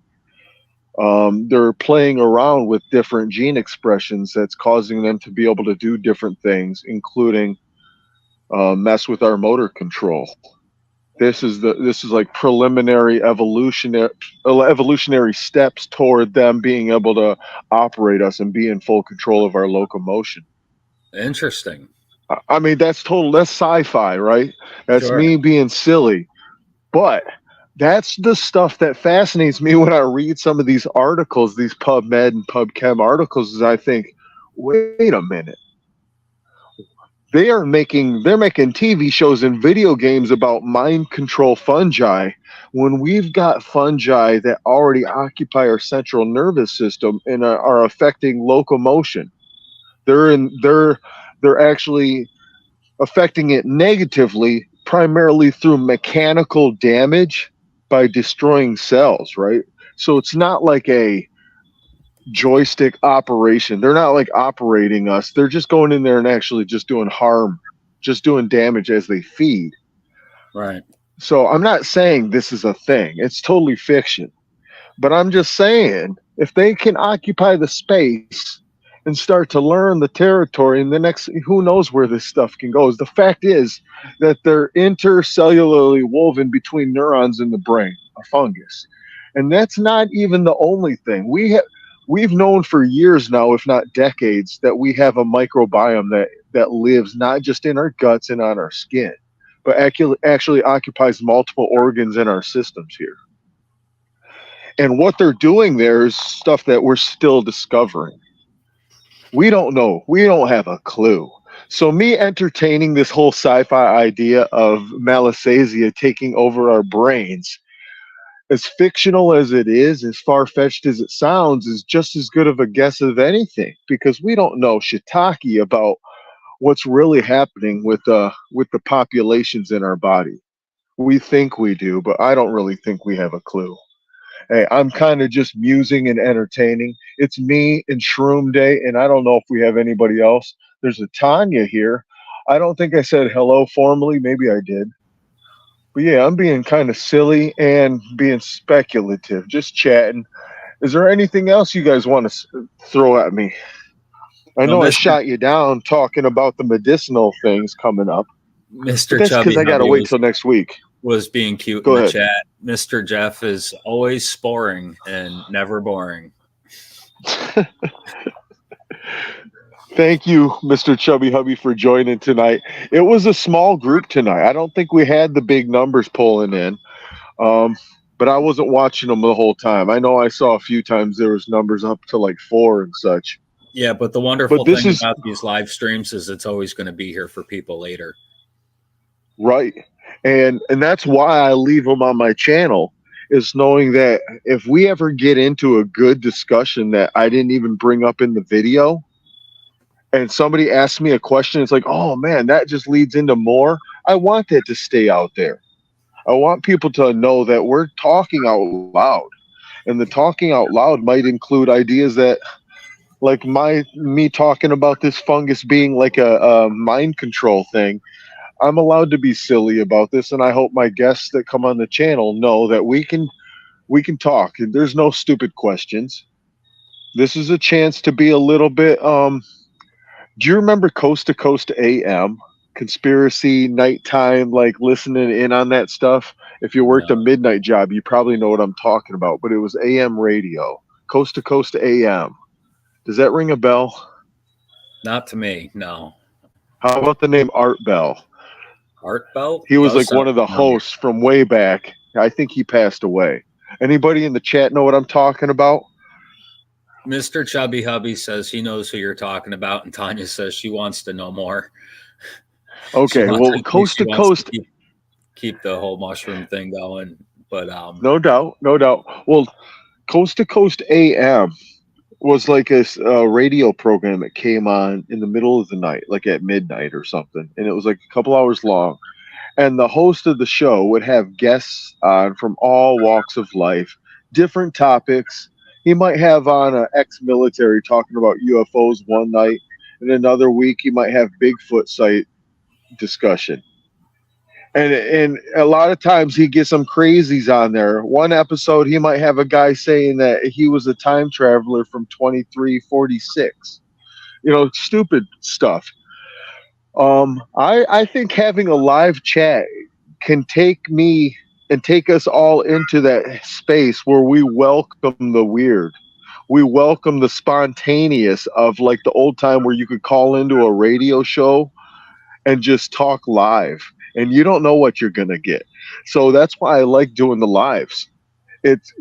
they're playing around with different gene expressions that's causing them to be able to do different things, including mess with our motor control. This is like preliminary evolutionary steps toward them being able to operate us and be in full control of our locomotion. Interesting. I mean, that's sci-fi, right? That's Sure. me being silly. But that's the stuff that fascinates me when I read some of these articles, these PubMed and PubChem articles, is I think, wait a minute. They're making TV shows and video games about mind control fungi when we've got fungi that already occupy our central nervous system and are affecting locomotion. They're actually affecting it negatively, primarily through mechanical damage by destroying cells, right? So it's not like a joystick operation. They're not like operating us. They're just going in there and actually just doing harm, just doing damage as they feed. Right. So I'm not saying this is a thing. It's totally fiction. But I'm just saying, if they can occupy the space and start to learn the territory, and the next, who knows where this stuff can go. The fact is that they're intercellularly woven between neurons in the brain, a fungus. And that's not even the only thing. We've known for years now, if not decades, that we have a microbiome that lives not just in our guts and on our skin, but actually occupies multiple organs in our systems here. And what they're doing there is stuff that we're still discovering. We don't know. We don't have a clue. So me entertaining this whole sci-fi idea of Malassezia taking over our brains, as fictional as it is, as far-fetched as it sounds, is just as good of a guess of anything, because we don't know shiitake about what's really happening with the populations in our body. We think we do, but I don't really think we have a clue. Hey, I'm kind of just musing and entertaining. It's me and Shroom Day, and I don't know if we have anybody else. There's a Tanya here. I don't think I said hello formally. Maybe I did. But yeah, I'm being kind of silly and being speculative, just chatting. Is there anything else you guys want to throw at me? I Well, know I Mr. shot you down talking about the medicinal things coming up, but Mr. that's because Chubby I got to Hubby wait till next week. was being cute in Go the ahead. chat. Mr. Jeff is always sporing and never boring. Thank you, Mr. Chubby Hubby, for joining tonight. It was a small group tonight. I don't think we had the big numbers pulling in, but I wasn't watching them the whole time. I know I saw a few times there was numbers up to like 4 and such. Yeah, but the wonderful But this thing is about these live streams is it's always going to be here for people later. right, and that's why I leave them on my channel. Is knowing that if we ever get into a good discussion that I didn't even bring up in the video, and somebody asks me a question, it's like, oh man, that just leads into more. I want that to stay out there. I want people to know that we're talking out loud. And the talking out loud might include ideas that, like me talking about this fungus being like a mind control thing. I'm allowed to be silly about this, and I hope my guests that come on the channel know that we can talk. There's no stupid questions. This is a chance to be a little bit. Do you remember Coast to Coast AM? Conspiracy nighttime, like listening in on that stuff. If you worked a No, midnight job, you probably know what I'm talking about. But it was AM radio, Coast to Coast AM. Does that ring a bell? not to me. No. How about the name Art Bell? Art Belt He was does like sound one of the familiar. hosts from way back. I think he passed away. Anybody in the chat know what I'm talking about? Mr. Chubby Hubby says he knows who you're talking about, and Tanya says she wants to know more. She Okay, wants, well, I think Coast she to wants to Coast, keep the whole mushroom thing going. But no doubt, no doubt. Well, Coast to Coast AM was like a radio program that came on in the middle of the night, like at midnight or something, and it was like a couple hours long. And the host of the show would have guests on from all walks of life, different topics. He might have on an ex-military talking about UFOs one night, and another week he might have Bigfoot site discussion. And a lot of times he gets some crazies on there. One episode he might have a guy saying that he was a time traveler from 2346. Stupid stuff. I think having a live chat can take me and take us all into that space where we welcome the weird. We welcome the spontaneous of like the old time where you could call into a radio show and just talk live, and you don't know what you're gonna get. So that's why I like doing the lives. It's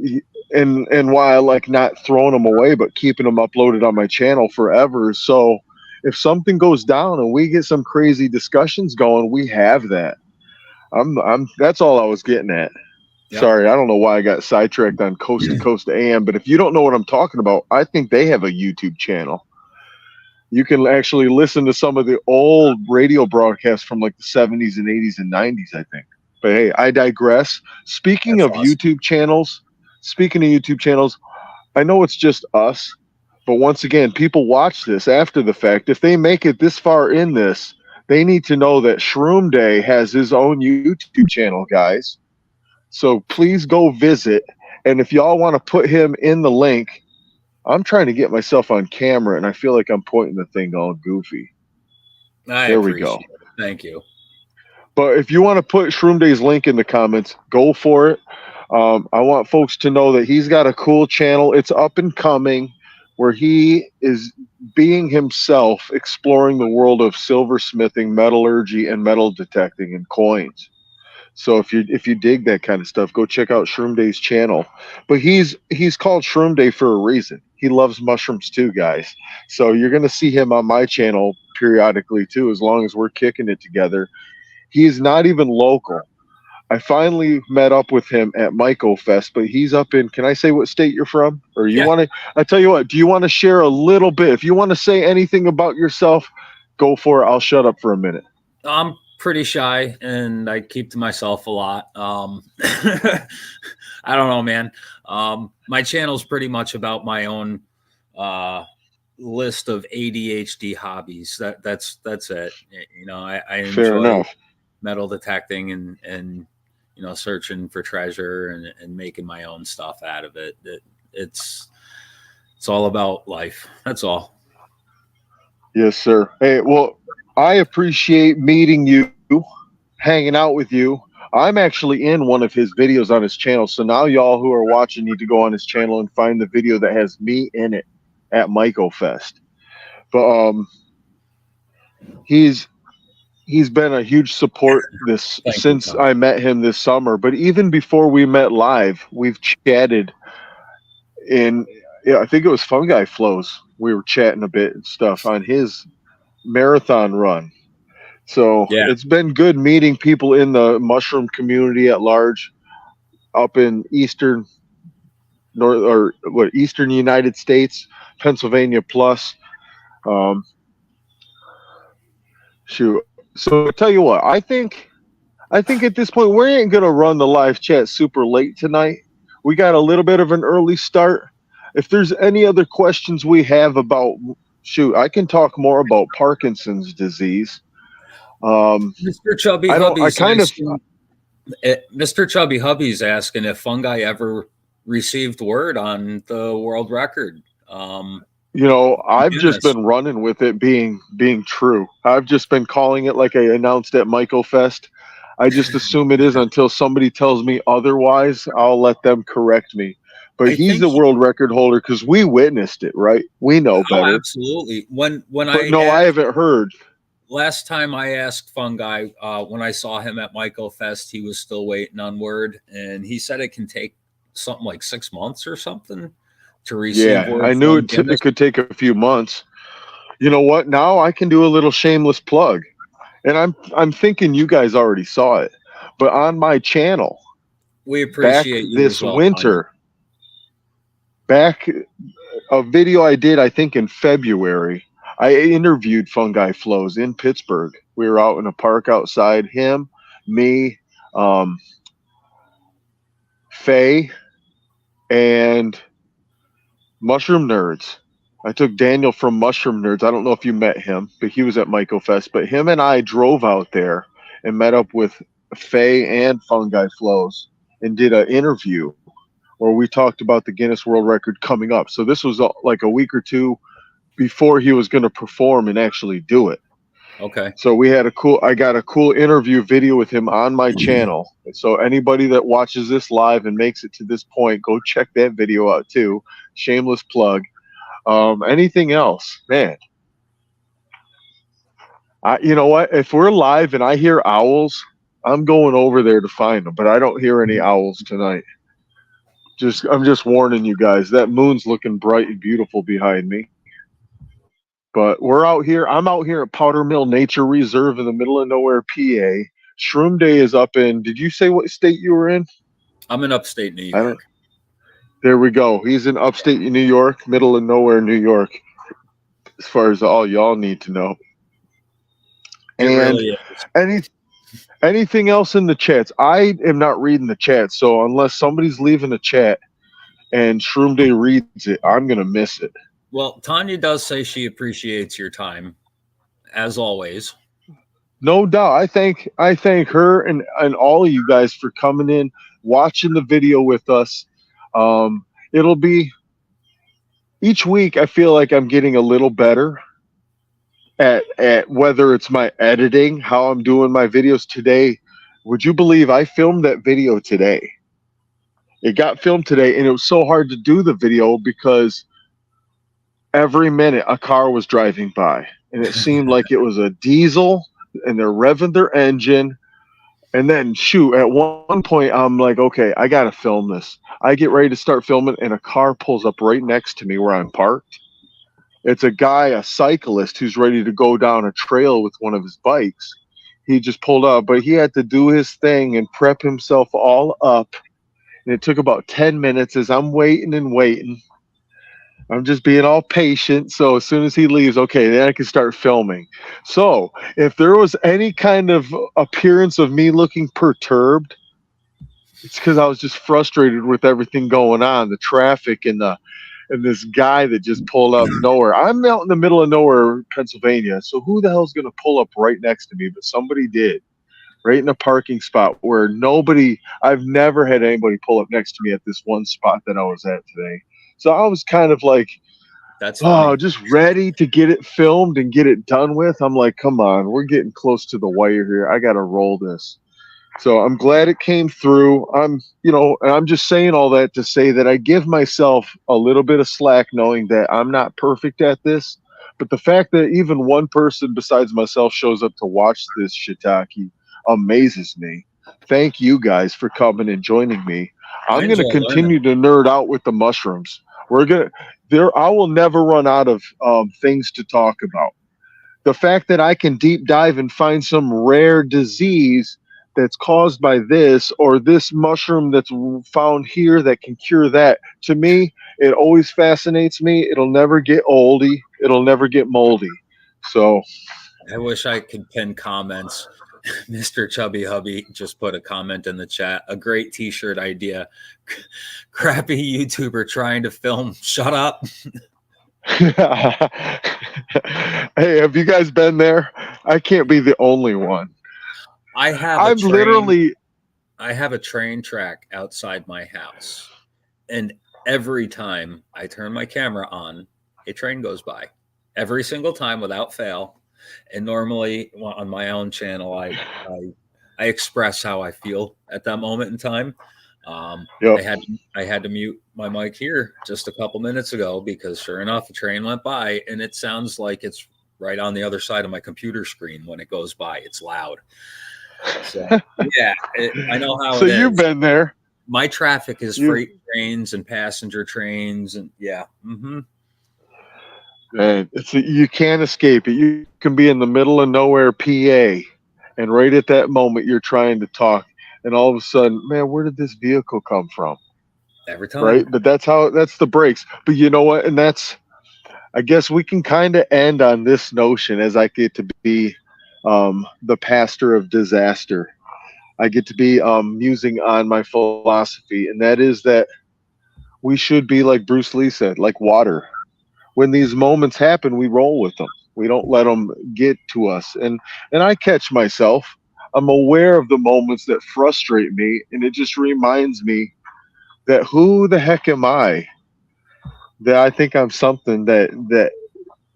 and why I like not throwing them away, but keeping them uploaded on my channel forever. So if something goes down and we get some crazy discussions going, we have that. I'm That's all I was getting at. yep, Sorry, I don't know why I got sidetracked on Coast to Coast AM, but if you don't know what I'm talking about, I think they have a YouTube channel. You can actually listen to some of the old radio broadcasts from like the 70s and 80s and 90s, I think. But hey, I digress. that's awesome. Speaking of YouTube channels, I know it's just us, but once again, people watch this after the fact. If they make it this far in this, they need to know that Shroom Day has his own YouTube channel, guys. So please go visit. And if y'all want to put him in the link, I'm trying to get myself on camera and I feel like I'm pointing the thing all goofy. I There we go. appreciate it. Thank you. But if you want to put Shroom Day's link in the comments, go for it. I want folks to know that he's got a cool channel. It's up and coming, where he is being himself, exploring the world of silversmithing, metallurgy, and metal detecting and coins. So if you dig that kind of stuff, go check out Shroom Day's channel. But he's called Shroom Day for a reason. He loves mushrooms too, guys. So you're gonna see him on my channel periodically too, as long as we're kicking it together. He is not even local. I finally met up with him at Myco Fest, but he's up in. Can I say what state you're from? Or you Yeah, want to? I tell you what. Do you want to share a little bit? If you want to say anything about yourself, go for it. I'll shut up for a minute. I'm pretty shy and I keep to myself a lot. I don't know, man. My channel's pretty much about my own list of ADHD hobbies. That's it. I Fair enjoy enough. metal detecting and searching for treasure and making my own stuff out of it. It's all about life. That's all. Yes, sir. Hey, well, I appreciate meeting you, hanging out with you. I'm actually in one of his videos on his channel. So now y'all who are watching need to go on his channel and find the video that has me in it at Myco Fest. But he's he's been a huge support this Thank you, since Tom. I met him this summer. But even before we met live, we've chatted in, yeah, I think it was Fungi Flows. We were chatting a bit and stuff on his marathon run. So Yeah. it's been good meeting people in the mushroom community at large up in eastern United States, Pennsylvania plus. Um, Shoot. So I tell you what, I think at this point we ain't gonna run the live chat super late tonight. We got a little bit of an early start. If there's any other questions we have about, shoot, I can talk more about Parkinson's disease. Mr. Chubby I don't. I Hubby's kind of. asking. Mr. Chubby Hubby's asking if fungi ever received word on the world record. I've just Guinness. been running with it being true. I've just been calling it like I announced at Michael Fest. I just assume it is until somebody tells me otherwise. I'll let them correct me. But I he's think. the world record holder because we witnessed it, right? We know Oh, better. absolutely. When But I no, I asked, haven't heard. last time I asked Fungi, when I saw him at Michael Fest, he was still waiting on word, and he said it can take something like 6 months or something to receive Yeah, word I knew from it Guinness. could take a few months. You know what? Now I can do a little shameless plug, and I'm thinking you guys already saw it, but on my channel We back appreciate you as this well, Tanya. winter, back a video I did, I think in February, I interviewed Fungi Flows in Pittsburgh. We were out in a park outside, him, me, um, Faye, and Mushroom Nerds. I took Daniel from Mushroom Nerds. I don't know if you met him, but he was at Myco Fest. But him and I drove out there and met up with Faye and Fungi Flows and did an interview where we talked about the Guinness World Record coming up. So this was like a week or two before he was going to perform and actually do it. Okay. So I got a cool interview video with him on my channel. And so anybody that watches this live and makes it to this point, go check that video out too. Shameless plug. Anything else, man? You know what? If we're live and I hear owls, I'm going over there to find them. But I don't hear any owls tonight. I'm just warning you guys. That moon's looking bright and beautiful behind me. But we're out here. I'm out here at Powder Mill Nature Reserve in the middle of nowhere, PA. Shroom Day is up in. Did you say what state you were in? I'm in upstate New I don't. York. There we go. He's in upstate New York, middle of nowhere, New York. As far as all y'all need to know. It And really is. anything else in the chats? I am not reading the chat, so unless somebody's leaving a chat and Shroom Day reads it, I'm gonna miss it. Well, Tanya does say she appreciates your time, as always. No doubt. I thank her and all of you guys for coming in, watching the video with us. It'll be each week. I feel like I'm getting a little better at whether it's my editing, how I'm doing my videos today. Would you believe I filmed that video today? It got filmed today, and it was so hard to do the video because every minute a car was driving by, and it seemed like it was a diesel, and they're revving their engine. And then, shoot, at one point, I'm like, okay, I got to film this. I get ready to start filming, and a car pulls up right next to me where I'm parked. It's a guy, a cyclist, who's ready to go down a trail with one of his bikes. He just pulled up, but he had to do his thing and prep himself all up. And it took about 10 minutes as I'm waiting and waiting. I'm just being all patient. So as soon as he leaves, okay, then I can start filming. So if there was any kind of appearance of me looking perturbed, it's because I was just frustrated with everything going on, the traffic and this guy that just pulled up nowhere. I'm out in the middle of nowhere, Pennsylvania. So who the hell's gonna pull up right next to me? But somebody did, right in a parking spot where I've never had anybody pull up next to me at this one spot that I was at today. So I was kind of like, That's funny. just ready to get it filmed and get it done with. I'm like, come on, we're getting close to the wire here. I got to roll this. So I'm glad it came through. And I'm just saying all that to say that I give myself a little bit of slack knowing that I'm not perfect at this. But the fact that even one person besides myself shows up to watch this shiitake amazes me. Thank you guys for coming and joining me. I'm going to enjoy continue learning. to nerd out with the mushrooms. I will never run out of things to talk about. The fact that I can deep dive and find some rare disease that's caused by this or this mushroom that's found here that can cure that, to me, it always fascinates me. It'll never get oldie. It'll never get moldy. So I wish I could pin comments. Mr. Chubby Hubby just put a comment in the chat. A great t-shirt idea. Crappy YouTuber trying to film. Shut up. Hey, have you guys been there? I can't be the only one. I have I'm literally. I have a train track outside my house. And every time I turn my camera on, a train goes by. Every single time without fail. And normally on my own channel, I express how I feel at that moment in time. Yep. I had to mute my mic here just a couple minutes ago because sure enough, a train went by and it sounds like it's right on the other side of my computer screen when it goes by. It's loud. So yeah, I know how So it is. you've been there. My traffic is freight trains and passenger trains, and yeah. Mm-hmm. And you can't escape it. You can be in the middle of nowhere, PA, and right at that moment you're trying to talk, and all of a sudden, man, where did this vehicle come from? Every time, right? But that's the breaks. But you know what? And I guess we can kind of end on this notion as I get to be the pastor of disaster. I get to be musing on my philosophy, and that is that we should be like Bruce Lee said, like water. When these moments happen, we roll with them. We don't let them get to us. And I catch myself. I'm aware of the moments that frustrate me, and it just reminds me that who the heck am I? That I think I'm something that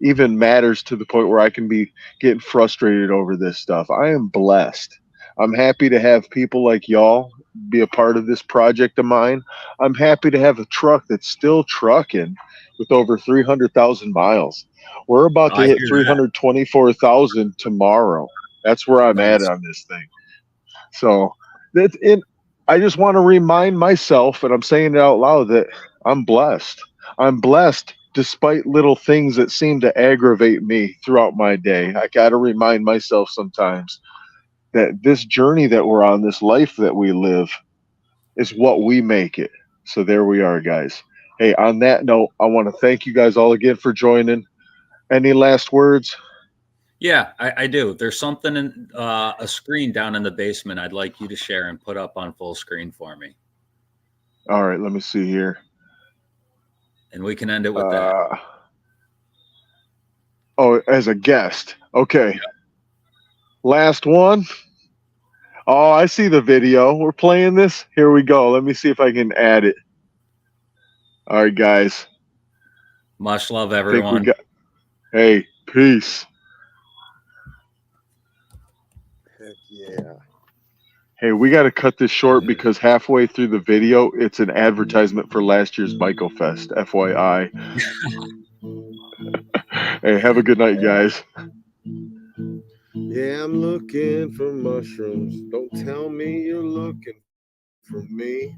even matters to the point where I can be getting frustrated over this stuff. I am blessed. I'm happy to have people like y'all be a part of this project of mine. I'm happy to have a truck that's still trucking with over 300,000 miles. We're about to hit 324,000 tomorrow. That's where I'm at on this thing. So that's it. I just want to remind myself, and I'm saying it out loud, that I'm blessed. I'm blessed despite little things that seem to aggravate me throughout my day. I got to remind myself sometimes that this journey that we're on, this life that we live, is what we make it. So there we are, guys. Hey, on that note, I want to thank you guys all again for joining. Any last words? Yeah, I do. There's something in a screen down in the basement I'd like you to share and put up on full screen for me. All right, let me see here. And we can end it with that. Oh, as a guest. Okay. Yep. Last one. Oh, I see the video. We're playing this. Here we go. Let me see if I can add it. All right, guys. Much love, everyone. Hey, peace. Heck yeah. Hey, we got to cut this short because halfway through the video, it's an advertisement for last year's Myco Fest, FYI. Hey, have a good night, guys. Yeah, I'm looking for mushrooms. Don't tell me you're looking for me.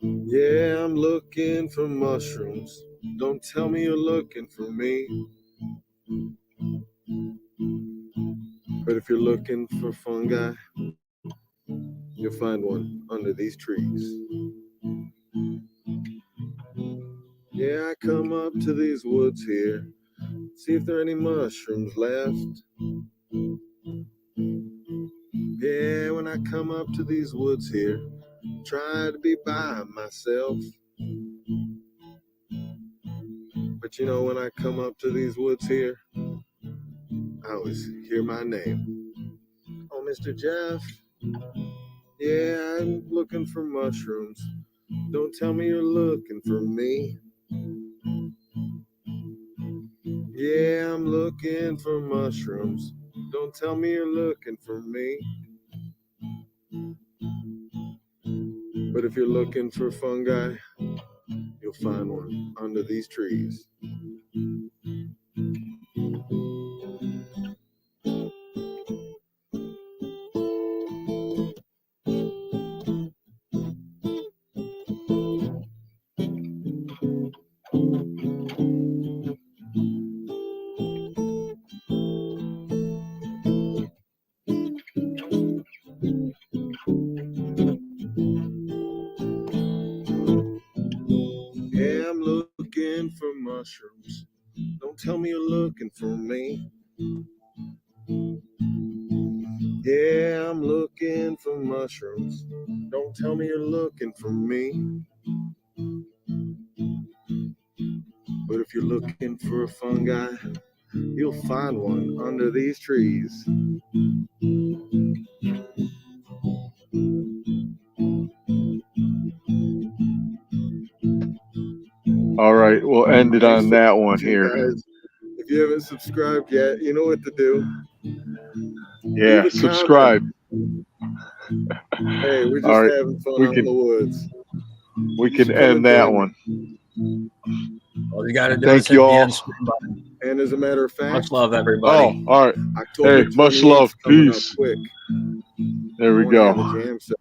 Yeah, I'm looking for mushrooms. Don't tell me you're looking for me. But if you're looking for fungi, you'll find one under these trees. Yeah, I come up to these woods here, see if there are any mushrooms left. Yeah, when I come up to these woods here, try to be by myself. But you know, when I come up to these woods here, I always hear my name. Oh, Mr. Jeff. Yeah, I'm looking for mushrooms. Don't tell me you're looking for me. Yeah, I'm looking for mushrooms. Don't tell me you're looking for me. But if you're looking for fungi, you'll find one under these trees. Yeah, I'm looking for mushrooms. Don't tell me you're looking for me. Yeah, I'm looking for mushrooms. Don't tell me you're looking for me. But if you're looking for a fungi, you'll find one under these trees. All right, we'll end it Thanks on for that one watching, here. guys. If you haven't subscribed yet, you know what to do. Yeah, Leave a subscribe. comment. Hey, we're just All right, having fun we out can- in the woods. We Just can come and end that join me. one. All you got to do Thank is you hit the all. end screen button. And as a matter of Much fact, love, Oh, everybody. all right. October Hey, much 28th love. coming up Peace. quick. There we I want to have a go. jam session.